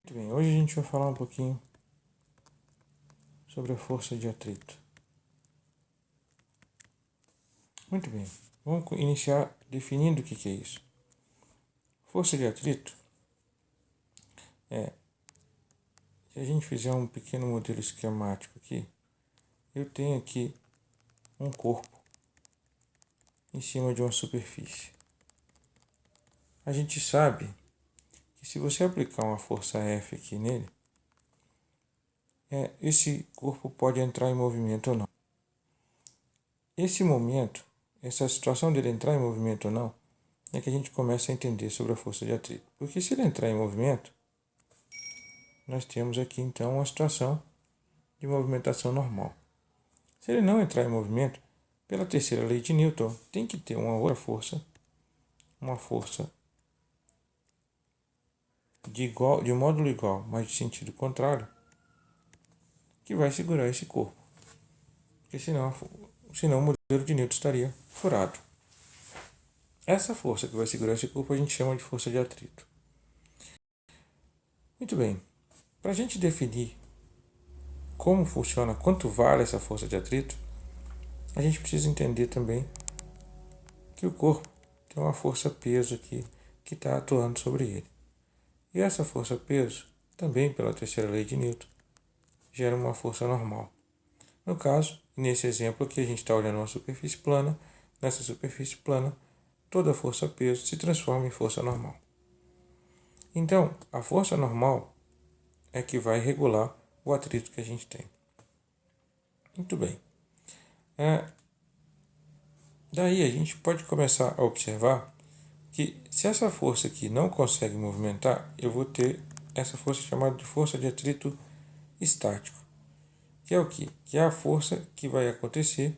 Muito bem, hoje a gente vai falar um pouquinho sobre a força de atrito. Muito bem, vamos iniciar definindo o que é isso. Força de atrito é, se a gente fizer um pequeno modelo esquemático aqui, eu tenho aqui um corpo em cima de uma superfície. A gente sabe que se você aplicar uma força F aqui nele, esse corpo pode entrar em movimento ou não. Esse momento, essa situação dele entrar em movimento ou não, é que a gente começa a entender sobre a força de atrito. Porque se ele entrar em movimento, nós temos aqui então uma situação de movimentação normal. Se ele não entrar em movimento, pela terceira lei de Newton, tem que ter uma outra força, uma força de módulo igual, mas de sentido contrário, que vai segurar esse corpo. Porque senão o modelo de Newton estaria furado. Essa força que vai segurar esse corpo a gente chama de força de atrito. Muito bem, para a gente definir como funciona, quanto vale essa força de atrito, a gente precisa entender também que o corpo tem uma força-peso aqui que está atuando sobre ele. E essa força-peso, também pela terceira lei de Newton, gera uma força normal. No caso, nesse exemplo aqui, a gente está olhando uma superfície plana. Nessa superfície plana, toda força-peso se transforma em força normal. Então, a força normal é que vai regular o atrito que a gente tem. Muito bem. Daí a gente pode começar a observar que se essa força aqui não consegue movimentar, eu vou ter essa força chamada de força de atrito estático. Que é o quê? Que é a força que vai acontecer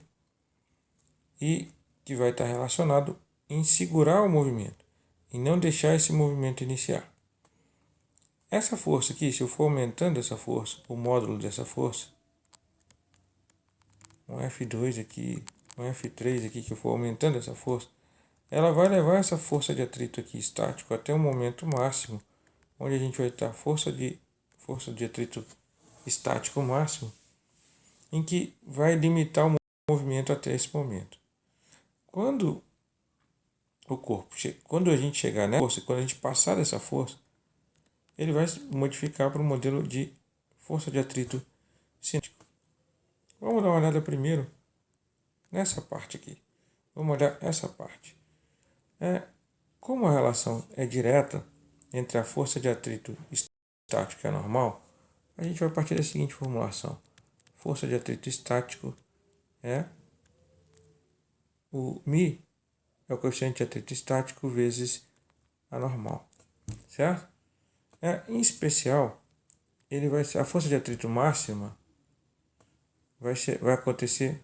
e que vai estar relacionado em segurar o movimento, e não deixar esse movimento iniciar. Essa força aqui, se eu for aumentando essa força, o módulo dessa força, um F2 aqui, um F3 aqui, que eu for aumentando essa força, ela vai levar essa força de atrito aqui estático até um momento máximo, onde a gente vai ter a força de atrito estático máximo, em que vai limitar o movimento até esse momento. Quando a gente chegar nessa força, quando a gente passar dessa força, ele vai se modificar para um modelo de força de atrito cinético. Vamos dar uma olhada primeiro nessa parte aqui. Vamos olhar essa parte. Como a relação é direta entre a força de atrito estático e a normal, a gente vai partir da seguinte formulação. Força de atrito estático é o μ é o coeficiente de atrito estático vezes a normal, certo? Em especial, a força de atrito máxima vai acontecer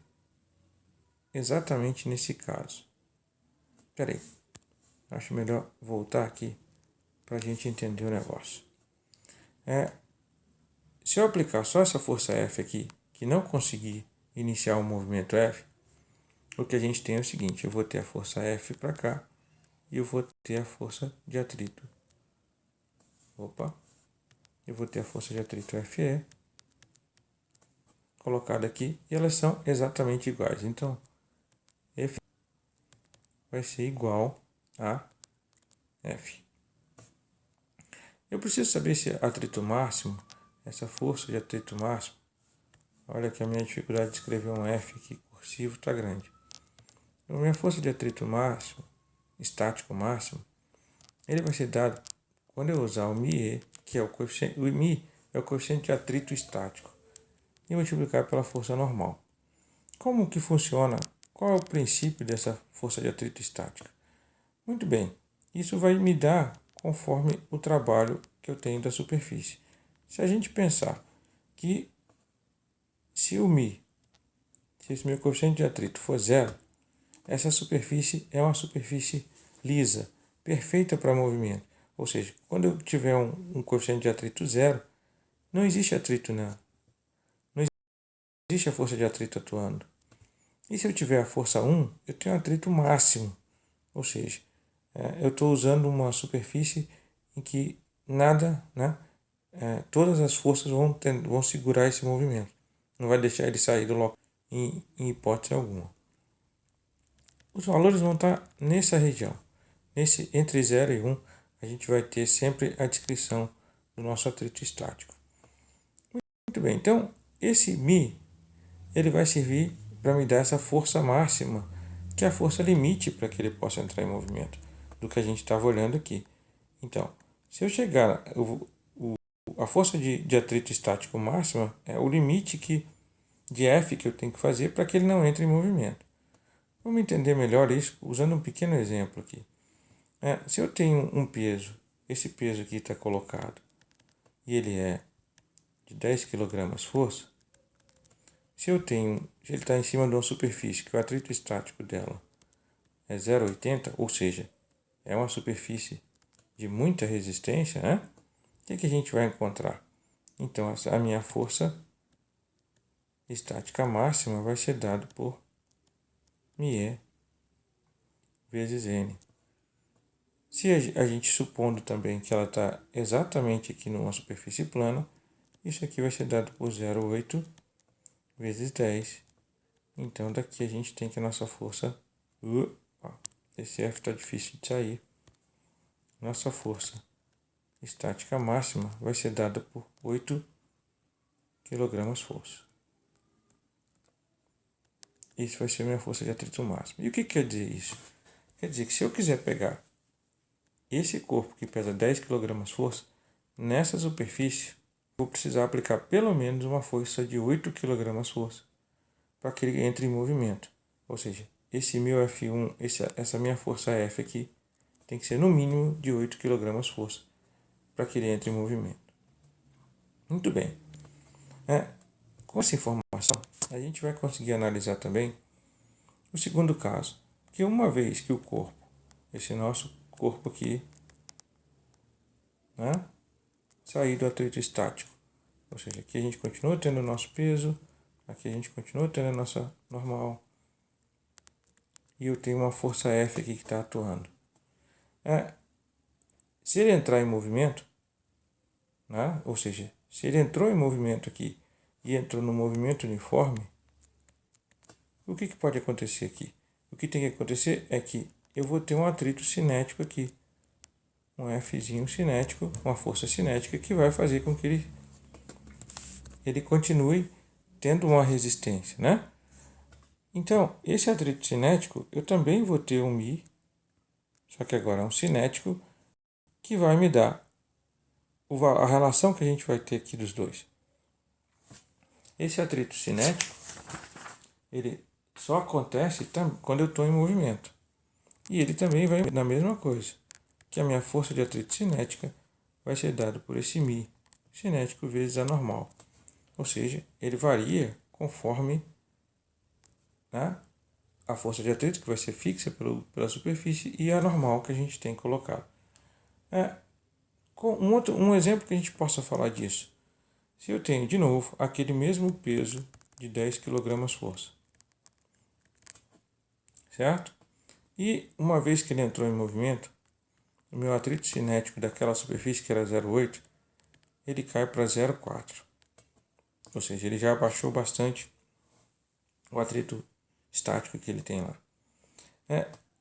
exatamente nesse caso. Espera aí, acho melhor voltar aqui para a gente entender o negócio. Se eu aplicar só essa força F aqui, que não conseguir iniciar o movimento F, o que a gente tem é o seguinte: eu vou ter a força F para cá e eu vou ter a força de atrito. Eu vou ter a força de atrito FE colocada aqui e elas são exatamente iguais. Então, F vai ser igual a F. Eu preciso saber se atrito máximo, essa força de atrito máximo, olha que a minha dificuldade de escrever um F aqui cursivo está grande. A minha força de atrito máximo, estático máximo, ele vai ser dado quando eu usar o μe, que é o coeficiente, o μ é o coeficiente de atrito estático, e multiplicar pela força normal. Como que funciona? Qual é o princípio dessa força de atrito estática? Muito bem, isso vai me dar conforme o trabalho que eu tenho da superfície. Se a gente pensar que se esse meu coeficiente de atrito for zero, essa superfície é uma superfície lisa, perfeita para movimento. Ou seja, quando eu tiver um coeficiente de atrito zero, não existe atrito nela. Não existe a força de atrito atuando. E se eu tiver a força 1, eu tenho um atrito máximo. Ou seja, eu estou usando uma superfície em que nada todas as forças vão segurar esse movimento. Não vai deixar ele sair do local em hipótese alguma. Os valores vão estar nessa região. Entre 0 e 1, a gente vai ter sempre a descrição do nosso atrito estático. Muito bem, então esse μ ele vai servir para me dar essa força máxima, que é a força limite para que ele possa entrar em movimento, do que a gente estava olhando aqui. Então, se eu chegar, a força de atrito estático máxima é o limite de F que eu tenho que fazer para que ele não entre em movimento. Vamos entender melhor isso usando um pequeno exemplo aqui. Se eu tenho um peso, esse peso aqui está colocado, e ele é de 10 kg força, se ele está em cima de uma superfície que o atrito estático dela é 0,80, ou seja, é uma superfície de muita resistência, né? O que a gente vai encontrar? Então, a minha força estática máxima vai ser dada por μe vezes N. Se a gente supondo também que ela está exatamente aqui numa superfície plana, isso aqui vai ser dado por 0,8 vezes 10. Então, daqui a gente tem que a nossa força... esse F está difícil de sair. Nossa força estática máxima vai ser dada por 8 kg força. Isso vai ser a minha força de atrito máxima. E o que quer dizer isso? Quer dizer que se eu quiser pegar esse corpo que pesa 10 kg força, nessa superfície, vou precisar aplicar pelo menos uma força de 8 kg força para que ele entre em movimento. Ou seja, esse meu F1, essa minha força F aqui, tem que ser no mínimo de 8 kg força para que ele entre em movimento. Muito bem. Com essa informação, a gente vai conseguir analisar também o segundo caso. Que uma vez que o corpo, esse nosso corpo aqui, sair do atrito estático, ou seja, aqui a gente continua tendo o nosso peso, aqui a gente continua tendo a nossa normal, e eu tenho uma força F aqui que está atuando. Se ele entrar em movimento, ou seja, se ele entrou em movimento aqui e entrou no movimento uniforme, o que pode acontecer aqui? O que tem que acontecer é que eu vou ter um atrito cinético aqui, um Fzinho cinético, uma força cinética que vai fazer com que ele continue tendo uma resistência, né? Então, esse atrito cinético, eu também vou ter um μ, só que agora é um cinético, que vai me dar a relação que a gente vai ter aqui dos dois. Esse atrito cinético, ele só acontece quando eu estou em movimento. E ele também vai na mesma coisa, que a minha força de atrito cinética vai ser dada por esse μ cinético vezes a normal. Ou seja, ele varia conforme a força de atrito, que vai ser fixa pela superfície, e a normal que a gente tem colocado. Um exemplo que a gente possa falar disso. Se eu tenho, de novo, aquele mesmo peso de 10 kg força, certo? E uma vez que ele entrou em movimento, o meu atrito cinético daquela superfície que era 0,8, ele cai para 0,4. Ou seja, ele já abaixou bastante o atrito estático que ele tem lá.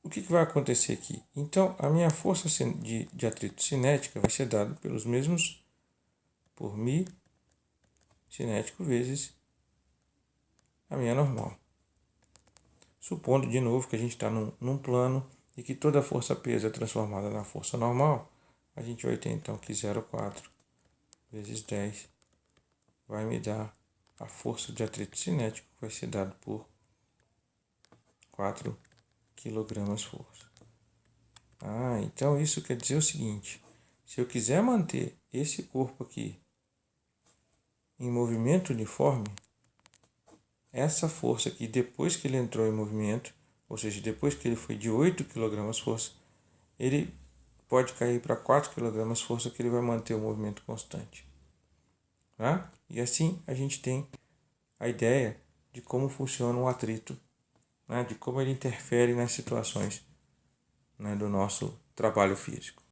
O que vai acontecer aqui? Então, a minha força de atrito cinética vai ser dada pelos mesmos, por μ cinético vezes a minha normal. Supondo de novo que a gente está num plano e que toda a força-peso é transformada na força normal, a gente vai ter então que 0,4 vezes 10 vai me dar a força de atrito cinético, que vai ser dado por 4 kg força. Então isso quer dizer o seguinte: se eu quiser manter esse corpo aqui em movimento uniforme, essa força aqui, depois que ele entrou em movimento, ou seja, depois que ele foi de 8 kg força, ele pode cair para 4 kg força, que ele vai manter o movimento constante. E assim a gente tem a ideia de como funciona o atrito, de como ele interfere nas situações do nosso trabalho físico.